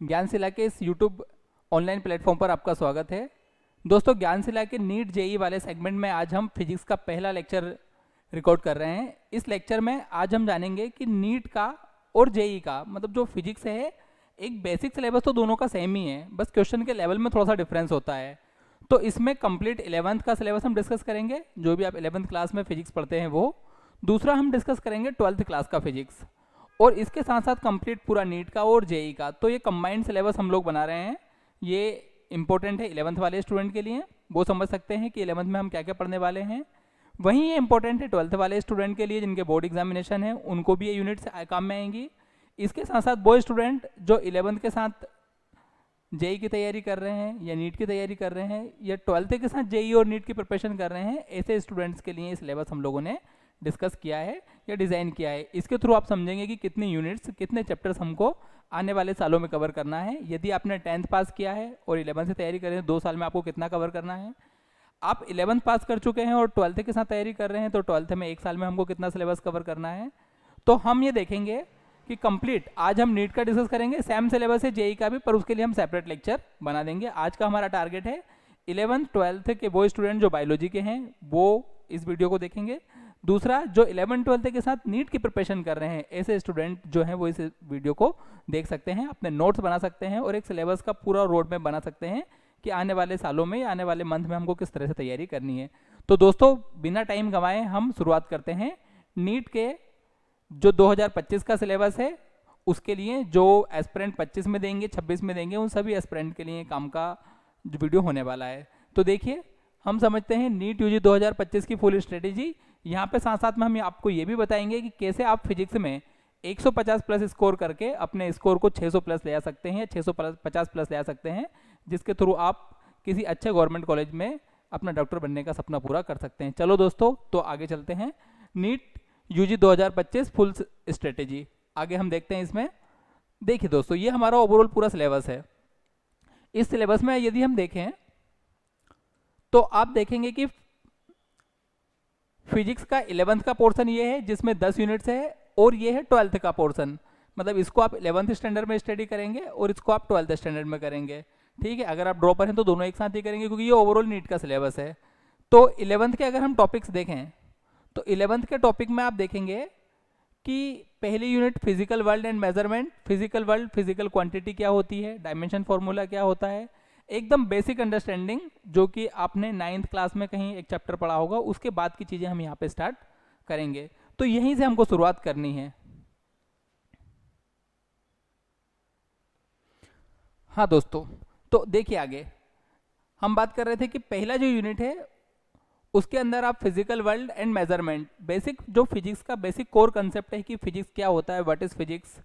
ज्ञानशिला के इस YouTube online platform पर आपका स्वागत है। दोस्तों, ज्ञानशिला के नीट जेई वाले सेगमेंट में आज हम फिजिक्स का पहला लेक्चर रिकॉर्ड कर रहे हैं। इस लेक्चर में आज हम जानेंगे कि नीट का और जेई का मतलब जो फिजिक्स है, एक बेसिक सिलेबस तो दोनों का सेम ही है, बस क्वेश्चन के लेवल में थोड़ा सा डिफरेंस होता है। तो इसमें कंप्लीट 11th का सिलेबस हम डिस्कस करेंगे, जो भी आप 11th क्लास में फिजिक्स पढ़ते हैं वो। दूसरा हम डिस्कस करेंगे 12th क्लास का फिजिक्स, और इसके साथ साथ कंप्लीट पूरा नीट का और जेई का। तो ये कंबाइंड सिलेबस हम लोग बना रहे हैं। ये इंपॉर्टेंट है 11th वाले स्टूडेंट के लिए, वो समझ सकते हैं कि 11th में हम क्या क्या पढ़ने वाले हैं। वहीं ये इंपॉर्टेंट है 12th वाले स्टूडेंट के लिए, जिनके बोर्ड एग्जामिनेशन है, उनको भी ये यूनिट्स काम में आएंगी। इसके साथ साथ वो स्टूडेंट जो 11th के साथ जेई की तैयारी कर रहे हैं या नीट की तैयारी कर रहे हैं या 12th के साथ जेई और नीट की प्रिपरेशन कर रहे हैं, ऐसे स्टूडेंट्स के लिए सिलेबस हम लोगों ने डिस्कस किया है या डिज़ाइन किया है। इसके थ्रू आप समझेंगे कि कितने यूनिट्स, कितने चैप्टर्स हमको आने वाले सालों में कवर करना है। यदि आपने 10th पास किया है और 11th से तैयारी कर रहे हैं, 2 साल में आपको कितना कवर करना है। आप 11th पास कर चुके हैं और 12th के साथ तैयारी कर रहे हैं, तो 12th में 1 साल में हमको कितना सिलेबस कवर करना है। तो हम ये देखेंगे कि कंप्लीट आज हम नीट का डिस्कस करेंगे, सेम सिलेबस है जेई का भी, पर उसके लिए हम सेपरेट लेक्चर बना देंगे। आज का हमारा टारगेट है 11th 12th के वो स्टूडेंट जो बायोलॉजी के हैं वो इस वीडियो को देखेंगे। दूसरा, जो 11th 12th के साथ नीट की प्रिपरेशन कर रहे हैं, ऐसे स्टूडेंट जो हैं वो इस वीडियो को देख सकते हैं, अपने नोट्स बना सकते हैं और एक सिलेबस का पूरा रोड मैप बना सकते हैं कि आने वाले सालों में या आने वाले मंथ में हमको किस तरह से तैयारी करनी है। तो दोस्तों, बिना टाइम गंवाए हम शुरुआत करते हैं। नीट के जो 2025 का सिलेबस है, उसके लिए जो एस्पिरेंट 25 में देंगे, 26 में देंगे, उन सभी एस्पिरेंट के लिए काम का जो वीडियो होने वाला है। तो देखिए, हम समझते हैं नीट यूजी 2025 की फुल स्ट्रेटेजी। यहाँ पे साथ साथ में हम आपको ये भी बताएंगे कि कैसे आप फिजिक्स में 150 प्लस स्कोर करके अपने स्कोर को 600 प्लस ले आ सकते हैं, 650 प्लस ले आ सकते हैं, जिसके थ्रू आप किसी अच्छे गवर्नमेंट कॉलेज में अपना डॉक्टर बनने का सपना पूरा कर सकते हैं। चलो दोस्तों, तो आगे चलते हैं। नीट यूजी 2025 फुल स्ट्रेटेजी आगे हम देखते हैं। इसमें देखिए दोस्तों, ये हमारा ओवरऑल पूरा सिलेबस है। इस सिलेबस में यदि हम देखें तो आप देखेंगे कि फिजिक्स का 11th का पोर्शन ये है, जिसमें 10 यूनिट्स है, और ये है 12th का पोर्शन। मतलब इसको आप 11th स्टैंडर्ड में स्टडी करेंगे और इसको आप 12th स्टैंडर्ड में करेंगे। ठीक है, अगर आप ड्रॉपर हैं तो दोनों एक साथ ही करेंगे, क्योंकि ये ओवरऑल नीट का सिलेबस है। तो 11th के अगर हम टॉपिक्स देखें तो 11th के टॉपिक में आप देखेंगे कि पहली unit physical world and measurement. Physical world, physical quantity क्या होती है, डायमेंशन फॉर्मूला क्या होता है, एकदम बेसिक अंडरस्टैंडिंग, जो कि आपने 9th क्लास में कहीं एक चैप्टर पढ़ा होगा। उसके बाद की चीजें हम यहाँ पे स्टार्ट करेंगे, तो यहीं से हमको शुरुआत करनी है। हाँ दोस्तों, तो देखिए आगे हम बात कर रहे थे कि पहला जो यूनिट है उसके अंदर आप physical world and measurement, basic जो फिजिक्स का बेसिक कोर कंसेप्ट है कि फिजिक्स क्या होता है, व्हाट इज फिजिक्स।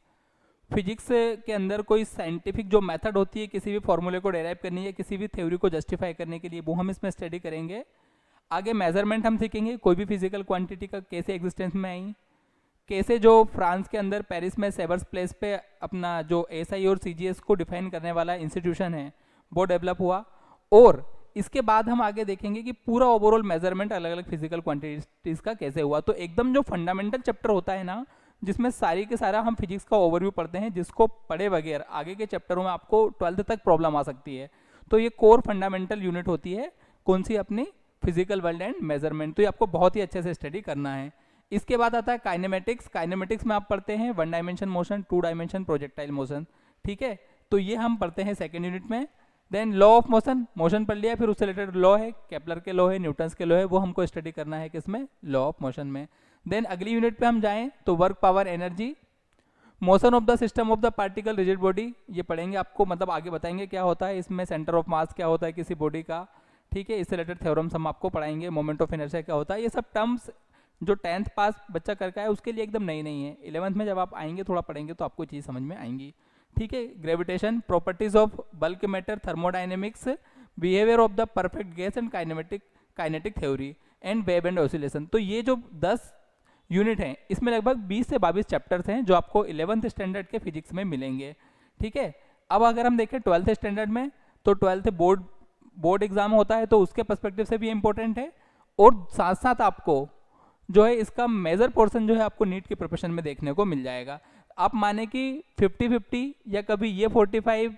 फिजिक्स के अंदर कोई साइंटिफिक जो मेथड होती है किसी भी फॉर्मूले को डेराइव करने या किसी भी थ्योरी को जस्टिफाई करने के लिए, वो हम इसमें स्टडी करेंगे। आगे मेजरमेंट हम सीखेंगे, कोई भी फिजिकल क्वांटिटी का कैसे एग्जिस्टेंस में आई, कैसे जो फ्रांस के अंदर पेरिस में सेवर्स प्लेस पे अपना जो एसआई और सीजीएस को डिफाइन करने वाला इंस्टीट्यूशन है वो डेवलप हुआ। और इसके बाद हम आगे देखेंगे कि पूरा ओवरऑल मेजरमेंट अलग अलग फिजिकल क्वांटिटीज का कैसे हुआ। तो एकदम जो फंडामेंटल चैप्टर होता है ना, जिसमें सारी के सारा हम फिजिक्स का ओवरव्यू पढ़ते हैं, जिसको पढ़े बगैर आगे के चैप्टरों में आपको 12th तक प्रॉब्लम आ सकती है। तो ये कोर फंडामेंटल यूनिट होती है, कौन सी, अपनी फिजिकल वर्ल्ड एंड मेजरमेंट। तो ये आपको बहुत ही अच्छे से स्टडी करना है। इसके बाद आता है काइनेमेटिक्स। काइनेमेटिक्स में आप पढ़ते हैं 1 dimension motion, 2 dimension projectile motion. ठीक है, तो ये हम पढ़ते हैं सेकेंड यूनिट में। Then law of motion, motion पढ़ लिया, फिर उससे रिलेटेड लॉ है, केपलर के लॉ है, न्यूटन्स के लॉ है, वो हमको स्टडी करना है किसमें, लॉ ऑफ मोशन में। देन अगली यूनिट पे हम जाएं तो work, power, energy, motion of the system of the particle, rigid body, ये पढ़ेंगे आपको, मतलब आगे बताएंगे क्या होता है इसमें, सेंटर ऑफ मास क्या होता है किसी बॉडी का। ठीक है, इससे रिलेटेड थ्योरम्स हम आपको पढ़ाएंगे, मोमेंट ऑफ इनर्शिया क्या होता है। ये सब टर्म्स जो 10th पास बच्चा करके आए उसके लिए एकदम नई नहीं है। 11th में जब आप आएंगे, थोड़ा पढ़ेंगे, तो आपको चीज़ समझ में आएंगी। ठीक है, gravitation, properties of bulk matter, thermodynamics, behaviour of the perfect gas and kinetic theory and wave and oscillation. तो ये जो 10 यूनिट हैं, इसमें लगभग 20 से 22 चैप्टर्स हैं जो आपको 11th स्टैंडर्ड के फिजिक्स में मिलेंगे। ठीक है, अब अगर हम देखें 12th स्टैंडर्ड में, तो 12th बोर्ड एग्जाम होता है, तो उसके पर्सपेक्टिव से भी इंपॉर्टेंट है। और साथ साथ आपको जो है इसका मेजर पोर्शन जो है आपको नीट की प्रिपरेशन में देखने को मिल जाएगा। आप माने कि 50-50 या कभी ये 45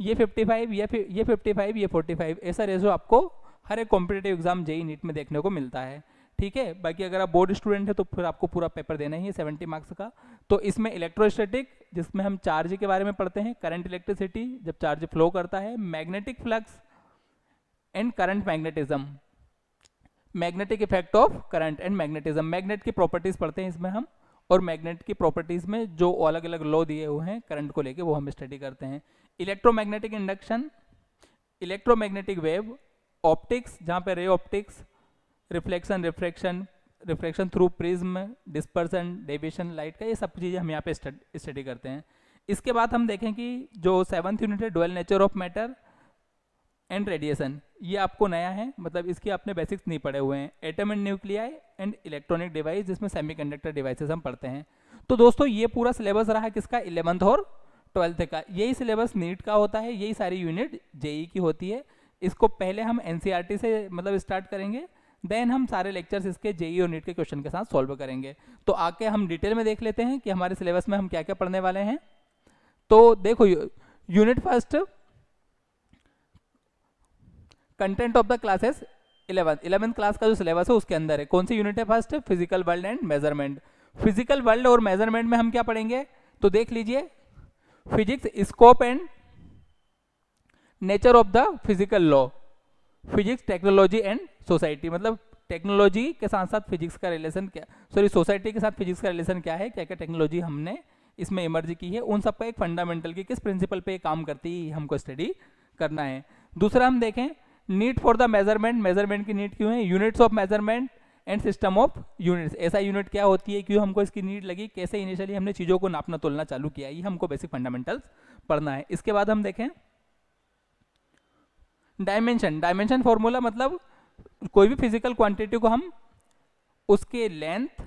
ये 55 या फिर ये 55 ये 45, ऐसा रेशो आपको हर एक कॉम्पिटेटिव एग्जाम जेई नीट में देखने को मिलता है। ठीक है, बाकी अगर आप बोर्ड स्टूडेंट है तो फिर आपको पूरा पेपर देना ही है 70 मार्क्स का। तो इसमें इलेक्ट्रोस्टैटिक, जिसमें हम चार्ज के बारे में पढ़ते हैं, करंट इलेक्ट्रिसिटी जब चार्ज फ्लो करता है, magnetic flux and current magnetism, magnetic effect of current and magnetism, magnet की प्रॉपर्टीज पढ़ते हैं इसमें हम, और मैग्नेट की प्रॉपर्टीज में जो अलग अलग लॉ दिए हुए हैं करंट को लेके वो हम स्टडी करते हैं। Electromagnetic induction, electromagnetic wave, optics जहाँ पे ray optics, reflection, refraction through prism, dispersion, deviation light का, ये सब चीज़ें हम यहाँ पे स्टडी करते हैं। इसके बाद हम देखें कि जो 7th यूनिट है dual nature of matter and radiation, ये आपको नया है, मतलब इसकी आपने बेसिक्स नहीं पढ़े हुए हैं। Atom and nuclei and electronic device, जिसमें सेमीकंडक्टर डिवाइसेस हम पढ़ते हैं। तो दोस्तों ये पूरा सिलेबस रहा किसका, 11th और 12th का। यही सिलेबस नीट का होता है, यही सारी यूनिट जेई की होती है। इसको पहले हम एनसीईआरटी से मतलब स्टार्ट करेंगे, देन हम सारे लेक्चर्स इसके जेई और नीट के क्वेश्चन के साथ सॉल्व करेंगे। तो आके हम डिटेल में देख लेते हैं कि हमारे सिलेबस में हम क्या क्या पढ़ने वाले हैं। तो देखो, unit first, content of the classes 11th class का जो सिलेबस है उसके अंदर है। कौन सी यूनिट है first, physical world and measurement. Physical world और मेजरमेंट में हम क्या पढ़ेंगे, तो देख लीजिए, physics scope and nature of the physical law, physics technology and society, मतलब टेक्नोलॉजी के साथ साथ फिजिक्स का रिलेशन क्या, सॉरी सोसाइटी के साथ फिजिक्स का रिलेशन क्या है, क्या क्या टेक्नोलॉजी हमने इसमें इमर्ज की है, उन सब का एक फंडामेंटल की किस प्रिंसिपल पे काम करती है हमको स्टडी करना है। दूसरा हम देखें, need for the measurement, measurement की नीड क्यों है, units of measurement and system of units, ऐसा यूनिट क्या होती है, क्यों हमको इसकी नीड लगी, कैसे इनिशियली हमने चीज़ों को नापना तोलना चालू किया, ये हमको बेसिक फंडामेंटल्स पढ़ना है। इसके बाद हम देखें डायमेंशन, डायमेंशन फॉर्मूला, मतलब कोई भी फिजिकल क्वांटिटी को हम उसके लेंथ,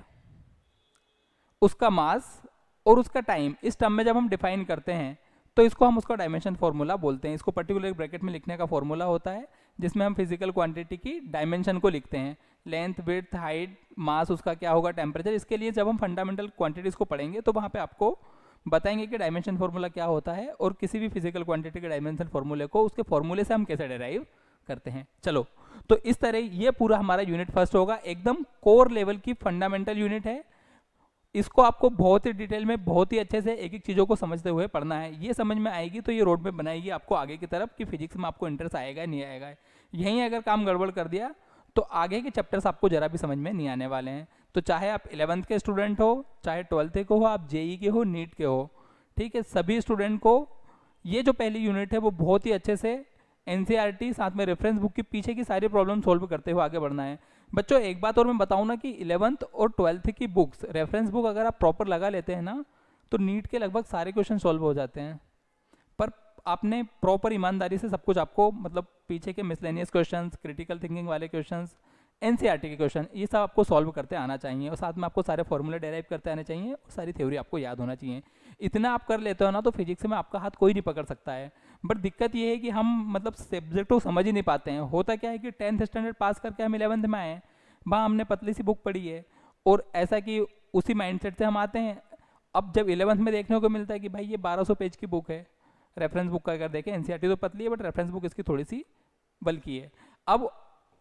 उसका मास और उसका टाइम, इस टर्म में जब हम डिफाइन करते हैं तो इसको हम उसका डायमेंशन फॉर्मूला बोलते हैं। इसको पर्टिकुलर ब्रैकेट में लिखने का फॉर्मूला होता है, जिसमें हम फिजिकल क्वांटिटी की डायमेंशन को लिखते हैं, लेंथ, विड्थ, हाइट, मास, उसका क्या होगा, टेम्परेचर। इसके लिए जब हम फंडामेंटल क्वांटिटीज को पढ़ेंगे तो वहाँ पे आपको बताएंगे कि डायमेंशन फॉर्मूला क्या होता है और किसी भी फिजिकल क्वांटिटी के डायमेंशन फॉर्मूले को उसके फॉर्मूले से हम कैसे डिराइव करते हैं। चलो, तो इस तरह ये पूरा हमारा यूनिट फर्स्ट होगा, एकदम कोर लेवल की फंडामेंटल यूनिट है। इसको आपको बहुत ही डिटेल में, बहुत ही अच्छे से एक एक चीज़ों को समझते हुए पढ़ना है। ये समझ में आएगी तो ये रोड मैप बनाएगी आपको आगे की तरफ कि फिजिक्स में आपको इंटरेस्ट आएगा नहीं आएगा। यहीं अगर काम गड़बड़ कर दिया तो आगे के चैप्टर्स आपको जरा भी समझ में नहीं आने वाले हैं। तो चाहे आप 11th के स्टूडेंट हो, चाहे 12th के हो, आप जेई के हो, नीट के हो, ठीक है, सभी स्टूडेंट को ये जो पहली यूनिट है वो बहुत ही अच्छे से एनसीईआरटी साथ में रेफरेंस बुक के पीछे की सारी प्रॉब्लम सॉल्व करते हुए आगे बढ़ना है। बच्चों एक बात और मैं बताऊं ना कि 11th और 12th की बुक्स, रेफरेंस बुक अगर आप प्रॉपर लगा लेते हैं ना तो नीट के लगभग सारे क्वेश्चन सॉल्व हो जाते हैं। पर आपने प्रॉपर ईमानदारी से सब कुछ, आपको मतलब पीछे के मिसलेनियस क्वेश्चंस, क्रिटिकल थिंकिंग वाले क्वेश्चंस, एनसीईआरटी के क्वेश्चन, ये सब आपको सॉल्व करते आना चाहिए और साथ में आपको सारे फॉर्मूले डेराइव करते आने चाहिए और सारी थ्योरी आपको याद होना चाहिए। इतना आप कर लेते हो ना तो फिजिक्स में आपका हाथ कोई नहीं पकड़ सकता है। बट दिक्कत ये है कि हम मतलब सब्जेक्ट को समझ ही नहीं पाते हैं। होता क्या है कि 10th स्टैंडर्ड पास करके हम 11th में आए, वहाँ हमने पतली सी बुक पढ़ी है और ऐसा कि उसी माइंडसेट से हम आते हैं। अब जब 11th में देखने को मिलता है कि भाई ये 1200 पेज की बुक है, रेफरेंस बुक का अगर देखें, एनसीईआरटी तो पतली है बट रेफरेंस बुक इसकी थोड़ी सी बल्कि है। अब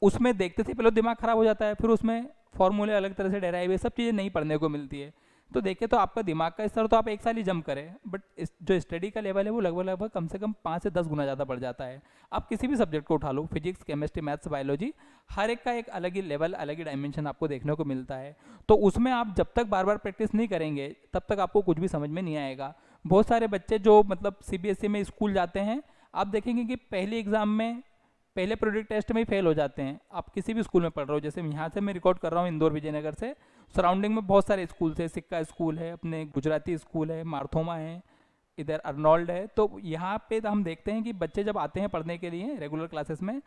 उसमें देखते थे पहले दिमाग खराब हो जाता है, फिर उसमें फॉर्मूले अलग तरह से डेराइव है, सब चीज़ें नहीं पढ़ने को मिलती है। तो देखें तो आपका दिमाग का स्तर तो आप एक साल ही जंप करें, बट जो स्टडी का लेवल है वो लगभग कम से कम 5 से 10 गुना ज़्यादा बढ़ जाता है। आप किसी भी सब्जेक्ट को उठा लो, फिजिक्स, केमिस्ट्री, मैथ्स, बायोलॉजी, हर एक का एक अलग ही लेवल, अलग ही डायमेंशन आपको देखने को मिलता है। तो उसमें आप जब तक बार बार प्रैक्टिस नहीं करेंगे तब तक आपको कुछ भी समझ में नहीं आएगा। बहुत सारे बच्चे जो मतलब सीबीएसई में स्कूल जाते हैं, आप देखेंगे कि पहले एग्जाम में, पहले प्रोजेक्ट टेस्ट में ही फेल हो जाते हैं। आप किसी भी स्कूल में पढ़ रहे हो, जैसे यहाँ से मैं रिकॉर्ड कर रहा हूँ इंदौर विजयनगर से, सराउंडिंग में बहुत सारे स्कूल है, सिक्का स्कूल है, अपने गुजराती स्कूल है, मार्थोमा है, इधर अर्नोल्ड है। तो यहाँ पे हम देखते हैं कि बच्चे जब आते हैं पढ़ने के लिए रेगुलर क्लासेस में,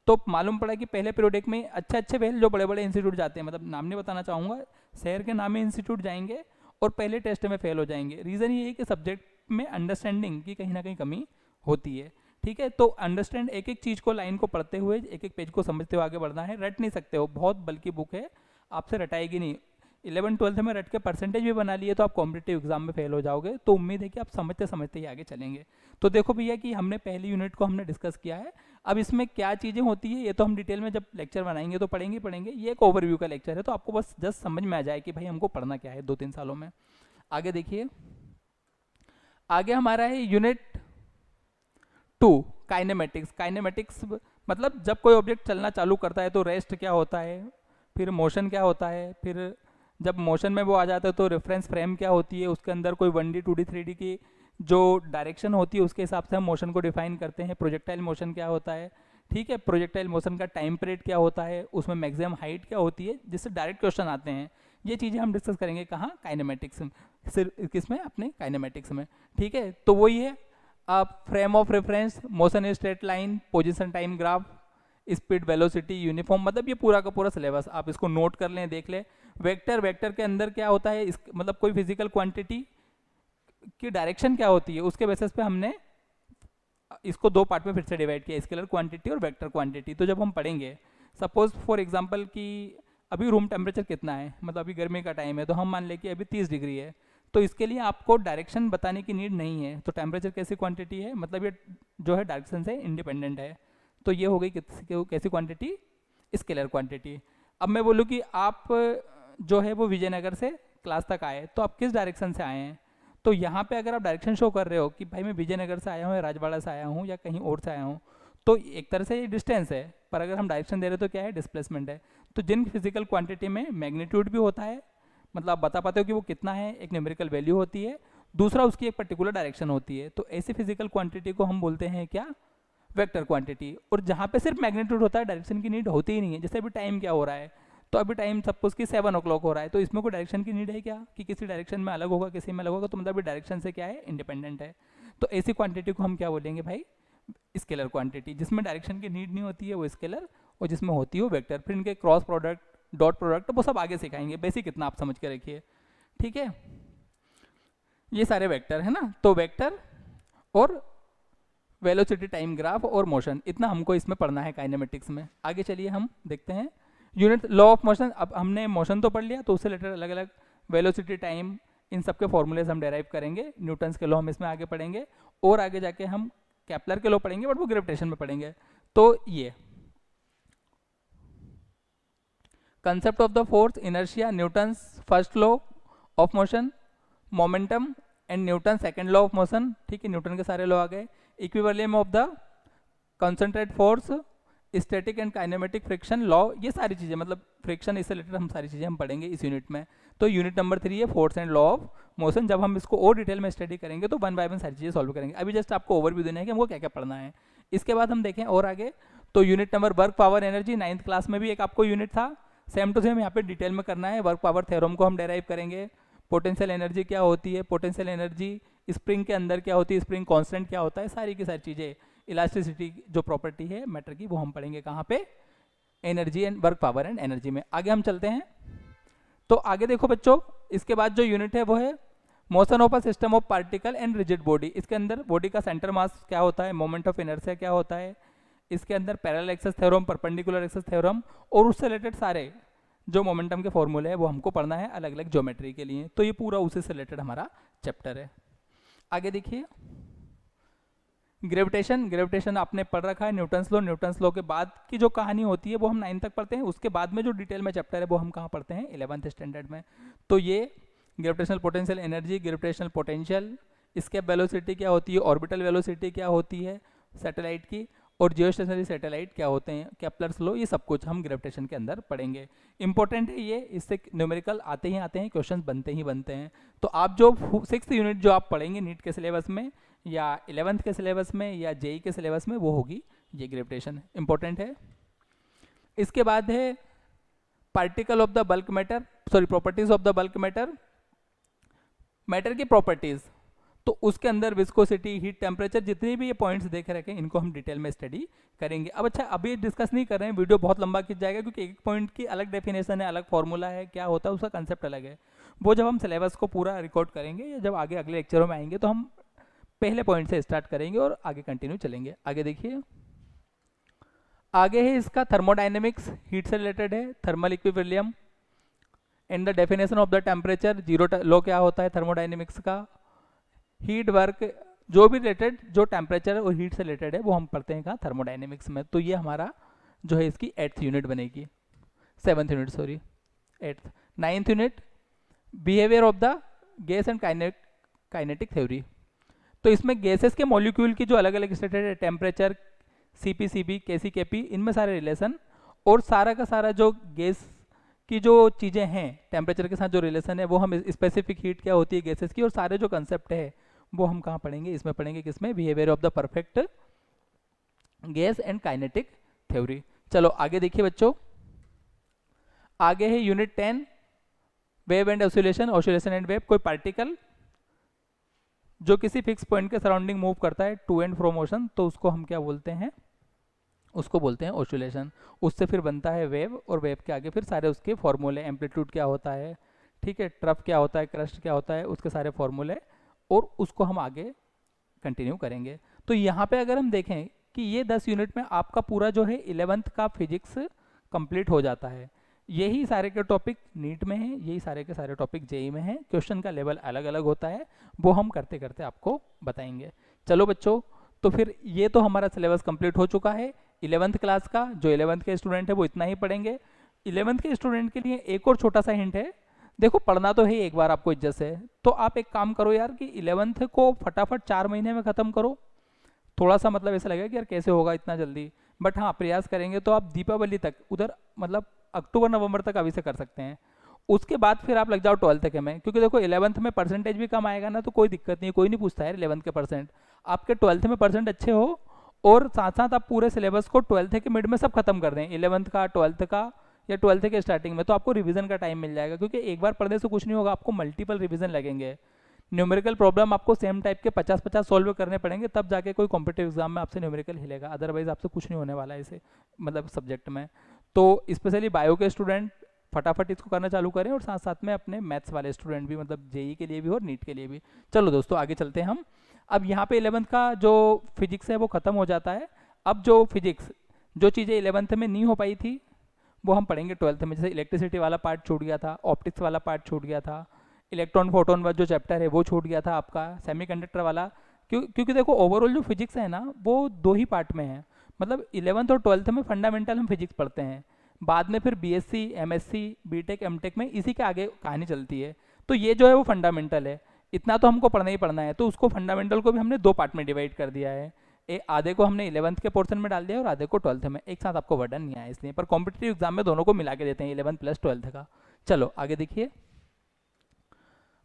तो मालूम पड़ा कि पहले पीरियड में अच्छे अच्छे फेल जो बड़े बड़े इंस्टीट्यूट जाते हैं, मतलब नाम नहीं बताना चाहूँगा, शहर के नामी इंस्टीट्यूट जाएंगे और पहले टेस्ट में फेल हो जाएंगे। रीज़न ये है कि सब्जेक्ट में अंडरस्टैंडिंग की कहीं ना कहीं कमी होती है। ठीक है, तो अंडरस्टैंड, एक एक चीज़ को, लाइन को पढ़ते हुए, एक एक पेज को समझते हुए आगे बढ़ना है। रट नहीं सकते हो, बहुत बल्कि बुक है, आपसे रटाएगी नहीं। 11-12 में रट के परसेंटेज भी बना लिए तो आप कॉम्पिटिटिव एग्जाम में फेल हो जाओगे। तो उम्मीद है कि आप समझते समझते ही आगे चलेंगे। तो देखो भैया कि हमने पहली यूनिट को हमने डिस्कस किया है। अब इसमें क्या चीज़ें होती है ये तो हम डिटेल में जब लेक्चर बनाएंगे तो पढ़ेंगे। ये एक ओवरव्यू का लेक्चर है, तो आपको बस जस्ट समझ में आ जाए कि भाई हमको पढ़ना क्या है 2-3 सालों में। आगे देखिए, आगे हमारा है यूनिट 2 काइनेमेटिक्स। काइनेमेटिक्स मतलब जब कोई ऑब्जेक्ट चलना चालू करता है तो रेस्ट क्या होता है, फिर मोशन क्या होता है, फिर जब मोशन में वो आ जाता है तो रेफरेंस फ्रेम क्या होती है, उसके अंदर कोई 1D 2D 3D की जो डायरेक्शन होती है उसके हिसाब से हम मोशन को डिफाइन करते हैं। प्रोजेक्टाइल मोशन क्या होता है, ठीक है, प्रोजेक्टाइल मोशन का टाइम पीरियड क्या होता है, उसमें मैक्सिमम हाइट क्या होती है, जिससे डायरेक्ट क्वेश्चन आते हैं। ये चीज़ें हम डिस्कस करेंगे कहाँ, काइनेमेटिक्स में, सिर्फ किसमें, अपने काइनेमेटिक्स में, ठीक है। तो वही है, आप frame of reference, motion in straight line, position time graph, speed velocity uniform, मतलब ये पूरा का पूरा सिलेबस आप इसको नोट कर लें, देख लें। वेक्टर, वेक्टर के अंदर क्या होता है, मतलब कोई फिजिकल क्वांटिटी की डायरेक्शन क्या होती है, उसके बेसिस पे हमने इसको 2 पार्ट में फिर से डिवाइड किया, स्केलर क्वांटिटी और वेक्टर क्वांटिटी। तो जब हम पढ़ेंगे, सपोज फॉर एग्जांपल कि अभी रूम टेम्परेचर कितना है, मतलब अभी गर्मी का टाइम है, तो हम मान लें कि अभी 30 डिग्री है, तो इसके लिए आपको डायरेक्शन बताने की नीड नहीं है। तो टेम्परेचर कैसी क्वांटिटी है, मतलब ये जो है डायरेक्शन से इंडिपेंडेंट है। तो ये हो गई कैसी क्वांटिटी, स्केलर क्वांटिटी। अब मैं बोलूँ कि आप जो है वो विजयनगर से क्लास तक आए, तो आप किस डायरेक्शन से आए हैं, तो यहाँ पे अगर आप डायरेक्शन शो कर रहे हो कि भाई मैं विजयनगर से आया हूँ या राजवाड़ा से आया हूँ या कहीं और से आया हूँ, तो एक तरह से ये डिस्टेंस है, पर अगर हम डायरेक्शन दे रहे हो तो क्या है, डिस्प्लेसमेंट है। तो जिन फिजिकल क्वांटिटी में मैग्नीट्यूड भी होता है, मतलब आप बता पाते हो कि वो कितना है, एक न्यूमेरिकल वैल्यू होती है, दूसरा उसकी एक पर्टिकुलर डायरेक्शन होती है, तो ऐसी फिजिकल क्वांटिटी को हम बोलते हैं क्या, वेक्टर क्वांटिटी। और जहाँ पे सिर्फ मैग्नीट्यूड होता है, डायरेक्शन की नीड होती ही नहीं है। जैसे अभी टाइम क्या हो रहा है, तो अभी टाइम सपोज कि 7 o'clock हो रहा है, तो इसमें कोई डायरेक्शन की नीड है क्या, कि किसी डायरेक्शन में अलग होगा, किसी में अलग होगा, तो मतलब अभी डायरेक्शन से क्या है, इंडिपेंडेंट है। तो ऐसी क्वांटिटी को हम क्या बोलेंगे भाई, स्केलर क्वांटिटी। जिसमें डायरेक्शन की नीड नहीं होती है वो स्केलर, और जिसमें होती है वो वेक्टर। फिर इनके क्रॉस प्रोडक्ट, डॉट प्रोडक्ट, वो सब आगे सिखाएंगे, बेसिक इतना आप समझ के रखिए, ठीक है। ये सारे वेक्टर है ना, तो वेक्टर और वेलोसिटी, टाइम ग्राफ और मोशन, इतना हमको इसमें पढ़ना है काइनेमेटिक्स में। आगे चलिए हम देखते हैं यूनिट लॉ ऑफ मोशन। अब हमने मोशन तो पढ़ लिया, तो उससे रिलेटेड अलग अलग वेलोसिटी, टाइम, इन सब के फॉर्मूलेज हम डेराइव करेंगे। न्यूटन्स के लॉ हम इसमें आगे पढ़ेंगे, और आगे जाके हम केपलर के लॉ पढ़ेंगे, बट वो ग्रेविटेशन में पढ़ेंगे। तो ये concept of the force, inertia, Newton's first law of motion, momentum and Newton second law of motion, ठीक है, न्यूटन के सारे लॉ आ गए। Equilibrium of the concentrate force, static and kinematic friction law, ये सारी चीज़ें, मतलब फ्रिक्शन इससे रिलेटेड हम सारी चीज़ें हम पढ़ेंगे इस यूनिट में। तो यूनिट नंबर 3 है force and law of motion. जब हम इसको और डिटेल में स्टडी करेंगे तो 1 बाय 1 सारी चीज़ें सॉल्व करेंगे। अभी जस्ट आपको ओवरव्यू देना है कि हमको क्या क्या पढ़ना है। इसके बाद हम देखें और आगे, तो unit number work power energy, 9th class में भी एक आपको यूनिट था, सेम टू सेम यहाँ पे डिटेल में करना है। वर्क पावर थ्योरम को हम डेराइव करेंगे। पोटेंशियल एनर्जी क्या होती है, पोटेंशियल एनर्जी स्प्रिंग के अंदर क्या होती है, स्प्रिंग कांस्टेंट क्या होता है, सारी की सारी चीज़ें, इलास्टिसिटी जो प्रॉपर्टी है मैटर की, वो हम पढ़ेंगे कहाँ पे, energy and work power and energy में। आगे हम चलते हैं, तो आगे देखो बच्चों, इसके बाद जो यूनिट है वो है motion of a system of particle and rigid body. इसके अंदर बॉडी का सेंटर मास क्या होता है, मोमेंट ऑफ इनर्शिया क्या होता है, इसके अंदर parallel axis theorem, perpendicular axis theorem, और उससे रिलेटेड सारे जो मोमेंटम के फॉर्मूले हैं वो हमको पढ़ना है अलग अलग ज्योमेट्री के लिए। तो ये पूरा उसी से रिलेटेड हमारा चैप्टर है। आगे देखिए, ग्रेविटेशन, ग्रेविटेशन आपने पढ़ रखा है, न्यूटन्स लॉ, न्यूटन्स लॉ के बाद की जो कहानी होती है वो हम 9 तक पढ़ते हैं। उसके बाद में जो डिटेल में चैप्टर है वो हम कहाँ पढ़ते हैं, 11th स्टैंडर्ड में। तो ये gravitational potential energy, gravitational potential, इसके वेलोसिटी क्या होती है, ऑर्बिटल वेलोसिटी क्या होती है सैटेलाइट की, और जियोस्टेशनरी सैटेलाइट क्या होते हैं, केपलर्स लॉ, ये सब कुछ हम ग्रेविटेशन के अंदर पढ़ेंगे। इंपॉर्टेंट है ये, इससे न्यूमेरिकल आते ही हैं, क्वेश्चन बनते ही बनते हैं। तो आप जो 6th यूनिट जो आप पढ़ेंगे नीट के सिलेबस में या 11th के सिलेबस में या जेई के सिलेबस में, वो होगी ये ग्रेविटेशन, इंपॉर्टेंट है। इसके बाद है particle of the bulk matter, sorry properties of the bulk matter, matter की प्रॉपर्टीज। तो उसके अंदर विस्कोसिटी, हीट, टेम्परेचर, जितने भी ये पॉइंट्स देख रखे हैं इनको हम डिटेल में स्टडी करेंगे। अब अच्छा, अभी डिस्कस नहीं कर रहे हैं, वीडियो बहुत लंबा खिंच जाएगा, क्योंकि एक पॉइंट की अलग डेफिनेशन है, अलग फॉर्मूला है, क्या होता है उसका कंसेप्ट अलग है। वो जब हम सिलेबस को पूरा रिकॉर्ड करेंगे या जब आगे अगले लेक्चरों में आएंगे तो हम पहले पॉइंट से स्टार्ट करेंगे और आगे कंटिन्यू चलेंगे। आगे देखिए, आगे है इसका थर्मोडाइनमिक्स, हीट से रिलेटेड है, thermal equilibrium, in the definition of the temperature, zero law क्या होता है थर्मोडाइनमिक्स का, हीट वर्क, जो भी रिलेटेड जो टेम्परेचर और हीट से रिलेटेड है वो हम पढ़ते हैं कहाँ, थर्मोडाइनमिक्स में। तो ये हमारा जो है इसकी 8th यूनिट बनेगी, 7th unit sorry, 8th। 9th unit behaviour of the gas and kinetic theory. तो इसमें गैसेस के मॉलिक्यूल की जो अलग अलग स्टेटेड है, टेम्परेचर, सीपी, सीबी, केसी, केपी, इनमें सारे रिलेशन, और सारा का सारा जो गैस की जो चीज़ें हैं टेम्परेचर के साथ जो रिलेशन है वो हम स्पेसिफिक हीट क्या होती है गैसेस की, और सारे जो कंसेप्ट है वो हम कहाँ पढ़ेंगे, इसमें पढ़ेंगे, किसमें, behaviour of the perfect gas and kinetic theory. चलो आगे देखिए बच्चों, आगे है unit 10 wave and oscillation, oscillation and wave. कोई पार्टिकल जो किसी फिक्स पॉइंट के सराउंडिंग मूव करता है टू एंड फ्रो मोशन, तो उसको हम क्या बोलते हैं, उसको बोलते हैं ऑसिलेशन। उससे फिर बनता है वेव, और वेव के आगे फिर सारे उसके फॉर्मूले, एम्पलीट्यूड क्या होता है, ठीक है, ट्रफ क्या होता है, क्रस्ट क्या होता है, उसके सारे फॉर्मूले, और उसको हम आगे कंटिन्यू करेंगे। तो यहाँ पे अगर हम देखें कि ये 10 यूनिट में आपका पूरा जो है 11th का फिजिक्स कंप्लीट हो जाता है। यही सारे के टॉपिक नीट में हैं, यही सारे के सारे टॉपिक जेई में हैं। क्वेश्चन का लेवल अलग अलग होता है, वो हम करते करते आपको बताएंगे। चलो बच्चों, तो फिर ये तो हमारा सिलेबस कंप्लीट हो चुका है 11th क्लास का। जो 11th के स्टूडेंट है वो इतना ही पढ़ेंगे। 11th के स्टूडेंट के लिए एक और छोटा सा हिंट है, देखो पढ़ना तो है एक बार आपको इज्जत से, तो आप एक काम करो यार कि 11th को फटाफट 4 महीने में ख़त्म करो। थोड़ा सा मतलब ऐसा लगेगा कि यार कैसे होगा इतना जल्दी, बट हाँ प्रयास करेंगे तो आप दीपावली तक, उधर मतलब अक्टूबर नवंबर तक अभी से कर सकते हैं। उसके बाद फिर आप लग जाओ 12th के में, क्योंकि देखो 11th में परसेंटेज भी कम आएगा ना, तो कोई दिक्कत नहीं, कोई नहीं पूछता है 11th के परसेंट। आपके 12th में परसेंट अच्छे हो, और साथ साथ आप पूरे सिलेबस को 12th के मिड में सब खत्म कर दें, 11th का, 12th का, या 12th के स्टार्टिंग में, तो आपको रिवीजन का टाइम मिल जाएगा। क्योंकि एक बार पढ़ने से कुछ नहीं होगा, आपको मल्टीपल रिवीजन लगेंगे। न्यूमेरिकल प्रॉब्लम आपको सेम टाइप के 50-50 सॉल्व करने पड़ेंगे, तब जाके कोई कॉम्पिटिटिव एग्जाम में आपसे न्यूमेरिकल हिलेगा, अदरवाइज आपसे कुछ नहीं होने वाला है इसे मतलब सब्जेक्ट में। तो स्पेशली बायो के स्टूडेंट फटाफट इसको करना चालू करें, और साथ साथ में अपने मैथ्स वाले स्टूडेंट भी, मतलब जेई के लिए भी और नीट के लिए भी। चलो दोस्तों आगे चलते हैं हम। अब यहाँ पे 11th का जो फिजिक्स है वो ख़त्म हो जाता है। अब जो फिजिक्स, जो चीज़ें 11th में नहीं हो पाई थी वो हम पढ़ेंगे 12th में। जैसे इलेक्ट्रिसिटी वाला पार्ट छूट गया था, ऑप्टिक्स वाला पार्ट छूट गया था, इलेक्ट्रॉन फोटोन वाला जो चैप्टर है वो छूट गया था आपका, सेमीकंडक्टर वाला। क्योंकि देखो ओवरऑल जो फिजिक्स है ना वो 2 ही पार्ट में है, मतलब 11th और 12th में फंडामेंटल हम फिजिक्स पढ़ते हैं, बाद में फिर बीएससी, एमएससी, बीटेक, एमटेक में इसी के आगे कहानी चलती है। तो ये जो है वो फंडामेंटल है, इतना तो हमको पढ़ना ही पढ़ना है, तो उसको फंडामेंटल को भी हमने 2 पार्ट में डिवाइड कर दिया है। आधे को हमने 11th के पोर्शन में डाल दिया और आधे को 12th में। एक साथ आपको वर्डन नहीं आया इसलिए, पर कॉम्पिटिटिव एग्जाम में दोनों को मिला के देते हैं 11th प्लस 12th का। चलो आगे देखिए,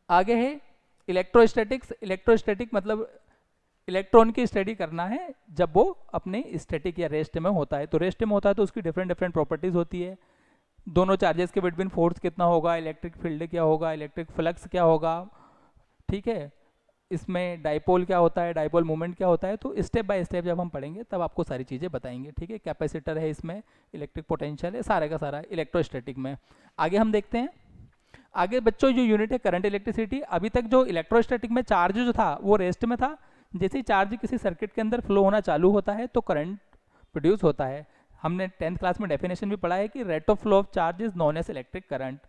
आगे है इलेक्ट्रोस्टैटिक्स। इलेक्ट्रोस्टैटिक मतलब इलेक्ट्रॉन की स्टडी करना है जब वो अपने स्टैटिक या रेस्ट में होता है। तो रेस्ट में होता है तो उसकी डिफरेंट डिफरेंट प्रॉपर्टीज होती है। दोनों चार्जेस के बिटवीन फोर्स कितना होगा, इलेक्ट्रिक फील्ड क्या होगा, इलेक्ट्रिक फ्लक्स क्या होगा, ठीक है, इसमें डाइपोल क्या होता है, डाइपोल मोमेंट क्या होता है। तो स्टेप बाय स्टेप जब हम पढ़ेंगे तब आपको सारी चीज़ें बताएंगे, ठीक है। कैपेसिटर है इसमें, इलेक्ट्रिक पोटेंशियल है, सारे का सारा इलेक्ट्रोस्टैटिक में। आगे हम देखते हैं, आगे बच्चों जो यूनिट है करंट इलेक्ट्रिसिटी। अभी तक जो इलेक्ट्रोस्टैटिक में चार्ज जो था वो रेस्ट में था, जैसे ही चार्ज किसी सर्किट के अंदर फ्लो होना चालू होता है तो करंट प्रोड्यूस होता है। हमने 10th क्लास में डेफिनेशन भी पढ़ा है कि rate of flow of charge is known as electric current.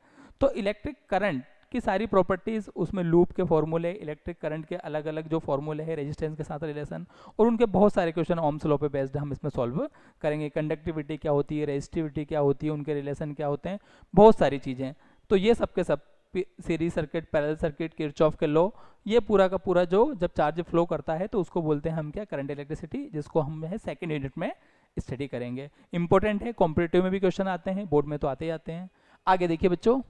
तो इलेक्ट्रिक करंट की सारी प्रॉपर्टीज, उसमें लूप के फॉर्मूले, इलेक्ट्रिक करंट के अलग अलग जो फॉर्मूले हैं, रेजिस्टेंस के साथ रिलेशन, और उनके बहुत सारे क्वेश्चन ओम्स लॉ पे बेस्ड हम इसमें सॉल्व करेंगे। कंडक्टिविटी क्या होती है, रेजिस्टिविटी क्या होती है, उनके रिलेशन क्या होते हैं, बहुत सारी चीज़ें। तो ये सब के सब series circuit, parallel circuit, Kirchhoff के लॉ, ये पूरा का पूरा जो जब चार्ज फ्लो करता है तो उसको बोलते हैं हम क्या, करंट इलेक्ट्रिसिटी, जिसको हम है सेकंड यूनिट में स्टडी करेंगे। इंपॉर्टेंट है, कॉम्पिटिटिव में भी क्वेश्चन आते हैं, बोर्ड में तो आते ही आते हैं। आगे देखिए बच्चों,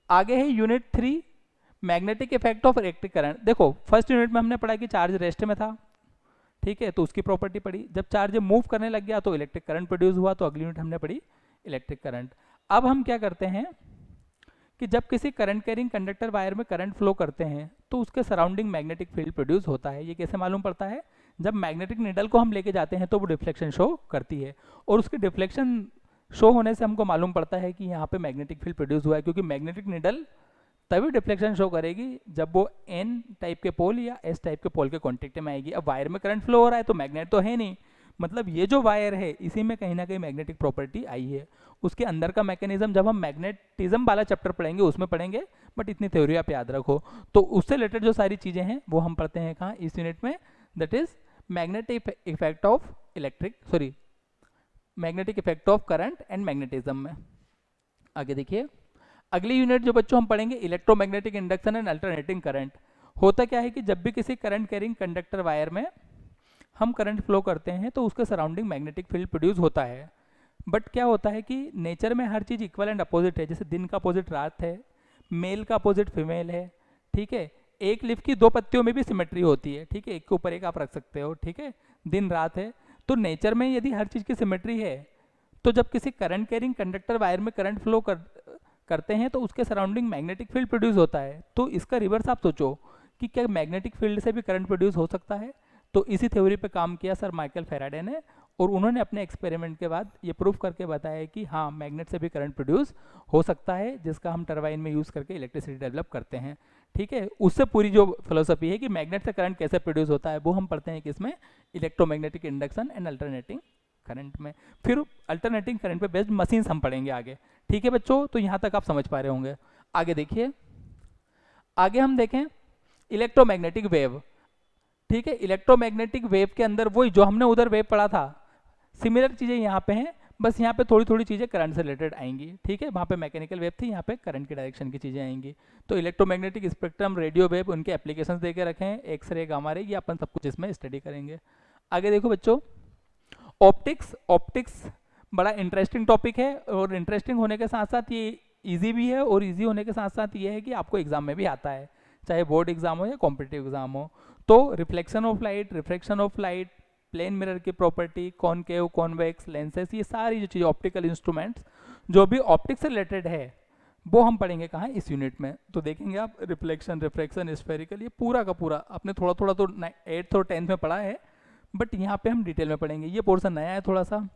आगे है unit 3 magnetic effect of electric current. देखो फर्स्ट यूनिट में हमने पढ़ा कि चार्ज रेस्ट में था, ठीक है, तो उसकी प्रॉपर्टी पढ़ी। जब चार्ज मूव करने लग गया तो इलेक्ट्रिक करंट प्रोड्यूस हुआ, तो अगली यूनिट हमने पढ़ी इलेक्ट्रिक करंट। अब हम क्या करते हैं कि जब किसी करंट कैरिंग कंडक्टर वायर में करंट फ्लो करते हैं तो उसके सराउंडिंग मैग्नेटिक फील्ड प्रोड्यूस होता है। ये कैसे मालूम पड़ता है, जब मैग्नेटिक निडल को हम लेके जाते हैं तो वो डिफ्लेक्शन शो करती है, और उसकी डिफ्लेक्शन शो होने से हमको मालूम पड़ता है कि यहाँ पे मैग्नेटिक फील्ड प्रोड्यूस हुआ है। क्योंकि मैग्नेटिक निडल तभी डिफ्लेक्शन शो करेगी जब वो एन टाइप के पोल या एस टाइप के पोल के कॉन्टेक्ट में आएगी। अब वायर में करंट फ्लो हो रहा है तो मैग्नेट तो है नहीं, मतलब ये जो वायर है इसी में कहीं ना कहीं मैग्नेटिक प्रॉपर्टी आई है। उसके अंदर का मैकेनिज्म जब हम मैग्नेटिज्म वाला चैप्टर पढ़ेंगे उसमें पढ़ेंगे, बट इतनी थ्योरी आप याद रखो। तो उससे रिलेटेड जो सारी चीज़ें हैं वो हम पढ़ते हैं कहाँ, इस यूनिट में, that is magnetic effect of magnetic effect of current and magnetism में। आगे देखिए, अगली यूनिट जो बच्चों हम पढ़ेंगे electromagnetic induction and alternating current. होता क्या है कि जब भी किसी करंट कैरिंग कंडक्टर वायर में हम करंट फ्लो करते हैं तो उसके सराउंडिंग मैग्नेटिक फील्ड प्रोड्यूस होता है। बट क्या होता है कि नेचर में हर चीज़ इक्वल एंड अपोजिट है। जैसे दिन का अपोजिट रात है, मेल का अपोजिट फीमेल है, ठीक है। एक लीफ की दो पत्तियों में भी सिमेट्री होती है, ठीक है, एक के ऊपर एक आप रख सकते हो, ठीक है, दिन रात है। तो नेचर में यदि हर चीज़ की सिमेट्री है तो जब किसी करंट कैरिंग कंडक्टर वायर में करंट फ्लो करते हैं तो उसके सराउंडिंग मैग्नेटिक फील्ड प्रोड्यूस होता है। तो इसका रिवर्स आप सोचो कि क्या मैग्नेटिक फील्ड से भी करंट प्रोड्यूस हो सकता है। तो इसी थ्योरी पे काम किया सर माइकल फैराडे ने, और उन्होंने अपने एक्सपेरिमेंट के बाद ये प्रूफ करके बताया कि हाँ, मैग्नेट से भी करंट प्रोड्यूस हो सकता है, जिसका हम टरबाइन में यूज़ करके इलेक्ट्रिसिटी डेवलप करते हैं, ठीक है। उससे पूरी जो फिलोसफी है कि मैग्नेट से करंट कैसे प्रोड्यूस होता है वो हम पढ़ते हैं किसमें, electromagnetic induction and alternating current में। फिर अल्टरनेटिंग करंट पे बेस्ड मशीन्स हम पढ़ेंगे आगे, ठीक है बच्चों। तो यहाँ तक आप समझ पा रहे होंगे। आगे देखिए, आगे हम देखें इलेक्ट्रोमैग्नेटिक वेव, ठीक है। इलेक्ट्रोमैग्नेटिक वेव के अंदर वही जो हमने उधर वेव पढ़ा था, सिमिलर चीज़ें यहाँ पे हैं, बस यहाँ पे थोड़ी थोड़ी चीज़ें करंट से रिलेटेड आएंगी, ठीक है। वहाँ पे मैकेनिकल वेव थी, यहाँ पे करंट की डायरेक्शन की चीज़ें आएंगी। तो इलेक्ट्रोमैग्नेटिक स्पेक्ट्रम, रेडियो वेव, उनके एप्लीकेशंस दे के रखे हैं, एक्सरे, गामा रे, ये अपन सब कुछ इसमें स्टडी करेंगे। आगे देखो बच्चों, ऑप्टिक्स बड़ा इंटरेस्टिंग टॉपिक है, और इंटरेस्टिंग होने के साथ साथ ये ईजी भी है, और ईजी होने के साथ साथ ये है कि आपको एग्जाम में भी आता है, चाहे बोर्ड एग्जाम हो या कॉम्पिटिटिव एग्जाम हो। तो reflection of light, refraction of light, plane mirror की प्रॉपर्टी, कॉनकेव, कॉन्वेक्स, लेंसेस, ये सारी जो चीज़ें ऑप्टिकल इंस्ट्रूमेंट्स जो भी ऑप्टिक्स से रिलेटेड है वो हम पढ़ेंगे कहाँ, इस यूनिट में। तो देखेंगे आप रिफ्लेक्शन, रिफ्रैक्शन, स्फेरिकल, ये पूरा का पूरा आपने थोड़ा थोड़ा तो 8th और 10th में पढ़ा है, बट यहाँ पे हम डिटेल में पढ़ेंगे। ये पोर्शन नया है थोड़ा सा।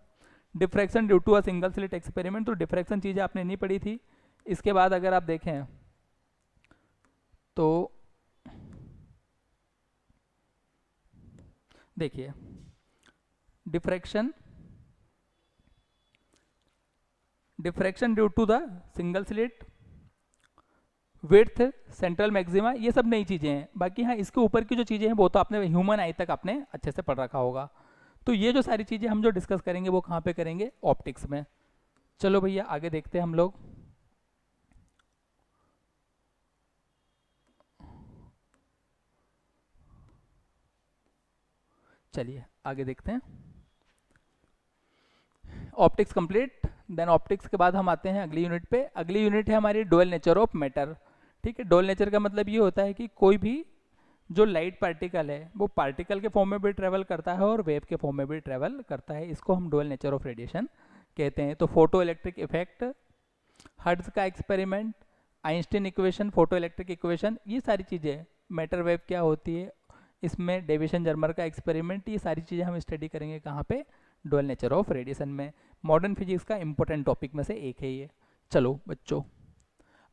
Diffraction due to a single slit experiment, तो डिफ्रैक्शन चीज़ें आपने नहीं पढ़ी थी। इसके बाद अगर आप देखें तो देखिए, diffraction due to the single slit, width, central maxima, ये सब नई चीज़ें हैं। बाकी हाँ, इसके ऊपर की जो चीज़ें हैं वो तो आपने ह्यूमन आई तक आपने अच्छे से पढ़ रखा होगा। तो ये जो सारी चीज़ें हम जो डिस्कस करेंगे वो कहाँ पे करेंगे, ऑप्टिक्स में। चलो भैया आगे देखते हैं हम लोग। चलिए आगे देखते हैं। ऑप्टिक्स कंप्लीट, देन ऑप्टिक्स के बाद हम आते हैं अगली यूनिट पे। अगली यूनिट है हमारी डुअल नेचर ऑफ मैटर, ठीक है। डुअल नेचर का मतलब ये होता है कि कोई भी जो लाइट पार्टिकल है वो पार्टिकल के फॉर्म में भी ट्रेवल करता है और वेव के फॉर्म में भी ट्रेवल करता है। इसको हम डुअल नेचर ऑफ रेडिएशन कहते हैं। तो फोटो इलेक्ट्रिक इफेक्ट, हर्ट्ज का experiment, Einstein equation, photo electric equation, ये सारी चीज़ें, मैटर वेव क्या होती है, इसमें डेविसन जर्मर का एक्सपेरिमेंट, ये सारी चीज़ें हम स्टडी करेंगे कहाँ पे, डुअल नेचर ऑफ रेडिएशन में। मॉडर्न फिजिक्स का इंपॉर्टेंट टॉपिक में से एक है ये। चलो बच्चों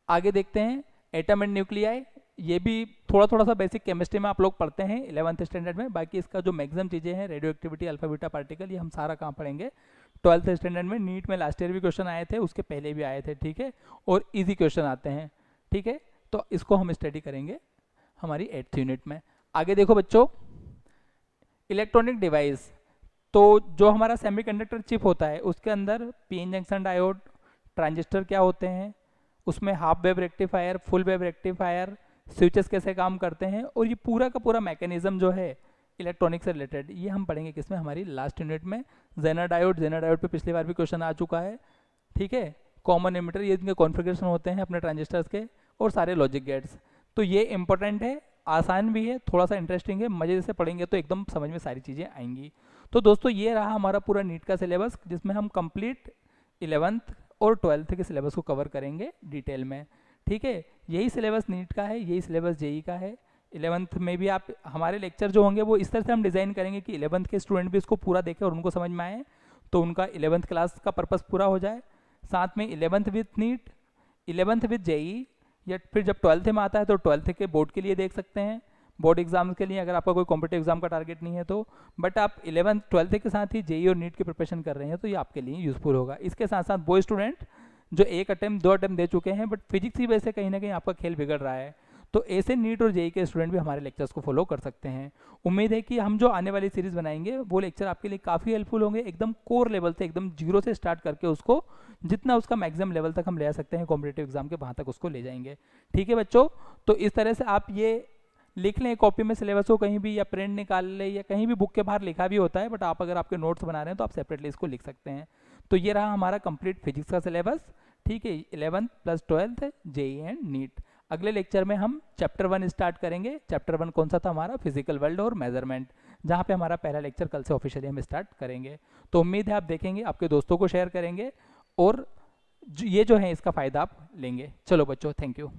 आगे देखते हैं, एटम एंड न्यूक्लियाई, ये भी थोड़ा थोड़ा सा बेसिक केमिस्ट्री में आप लोग पढ़ते हैं 11th स्टैंडर्ड में। बाकी इसका जो मैक्सिमम चीज़ें हैं, radio activity, alpha beta particle, ये हम सारा कहाँ पढ़ेंगे, 12th स्टैंडर्ड में। नीट में लास्ट ईयर भी क्वेश्चन आए थे, उसके पहले भी आए थे, ठीक है, और ईजी क्वेश्चन आते हैं, ठीक है। तो इसको हम स्टडी करेंगे हमारी 8th यूनिट में। आगे देखो बच्चों, इलेक्ट्रॉनिक डिवाइस, तो जो हमारा सेमीकंडक्टर चिप होता है उसके अंदर पीएन जंक्शन डायोड, ट्रांजिस्टर क्या होते हैं, उसमें half wave rectifier, full wave rectifier, switches कैसे काम करते हैं, और ये पूरा का पूरा मैकेनिज्म जो है इलेक्ट्रॉनिक से रिलेटेड, ये हम पढ़ेंगे किसमें, हमारी लास्ट यूनिट में। जेनर डायोड पे पिछली बार भी क्वेश्चन आ चुका है, ठीक है। कॉमन एमिटर, ये इनके कॉन्फ़िगरेशन होते हैं अपने ट्रांजिस्टर्स के, और सारे लॉजिक गेट्स। तो ये इंपॉर्टेंट है, आसान भी है, थोड़ा सा इंटरेस्टिंग है, मजे से पढ़ेंगे तो एकदम समझ में सारी चीज़ें आएंगी। तो दोस्तों ये रहा हमारा पूरा नीट का सिलेबस, जिसमें हम कंप्लीट 11th और 12th के सिलेबस को कवर करेंगे डिटेल में, ठीक है। यही सिलेबस नीट का है, यही सिलेबस जेई का है। 11th में भी आप, हमारे लेक्चर जो होंगे वो इस तरह से हम डिज़ाइन करेंगे कि 11th के स्टूडेंट भी इसको पूरा देखें और उनको समझ में आए, तो उनका 11th क्लास का पर्पस पूरा हो जाए। साथ में 11th with NEET, 11th with JEE, या फिर जब 12th में आता है तो 12th के बोर्ड के लिए देख सकते हैं। बोर्ड एग्जाम्स के लिए, अगर आपका कोई कॉम्पिटेटिव एग्जाम का टारगेट नहीं है तो, बट आप 11th 12th के साथ ही जेई और नीट की प्रिपरेशन कर रहे हैं तो ये आपके लिए यूजफुल होगा। इसके साथ साथ वो स्टूडेंट जो एक अटेम्प्ट 2 अटेम्प्ट दे चुके हैं बट फिजिक्स की वजह से कहीं ना कहीं आपका खेल बिगड़ रहा है, तो ऐसे नीट और जेई के स्टूडेंट भी हमारे लेक्चर्स को फॉलो कर सकते हैं। उम्मीद है कि हम जो आने वाली सीरीज बनाएंगे वो लेक्चर आपके लिए काफ़ी हेल्पफुल होंगे, एकदम कोर लेवल से, एकदम जीरो से स्टार्ट करके उसको जितना उसका मैक्सिमम लेवल तक हम ले आ सकते हैं कॉम्पिटेटिव एग्जाम के, वहाँ तक उसको ले जाएंगे। ठीक है बच्चों, तो इस तरह से आप ये लिख लें कॉपी में सिलेबस को कहीं भी, या प्रिंट निकाल लें, या कहीं भी बुक के बाहर लिखा भी होता है, बट आप अगर आपके नोट्स बना रहे हैं तो आप सेपरेटली इसको लिख सकते हैं। तो ये रहा हमारा कंप्लीट फिजिक्स का सिलेबस। ठीक है, 11th प्लस 12th जेई एंड नीट। अगले लेक्चर में हम चैप्टर 1 स्टार्ट करेंगे। चैप्टर 1 कौन सा था हमारा? फिजिकल वर्ल्ड और मेजरमेंट, जहाँ पे हमारा पहला लेक्चर कल से ऑफिशियली हम स्टार्ट करेंगे। तो उम्मीद है आप देखेंगे, आपके दोस्तों को शेयर करेंगे और ये जो है इसका फ़ायदा आप लेंगे। चलो बच्चों, थैंक यू।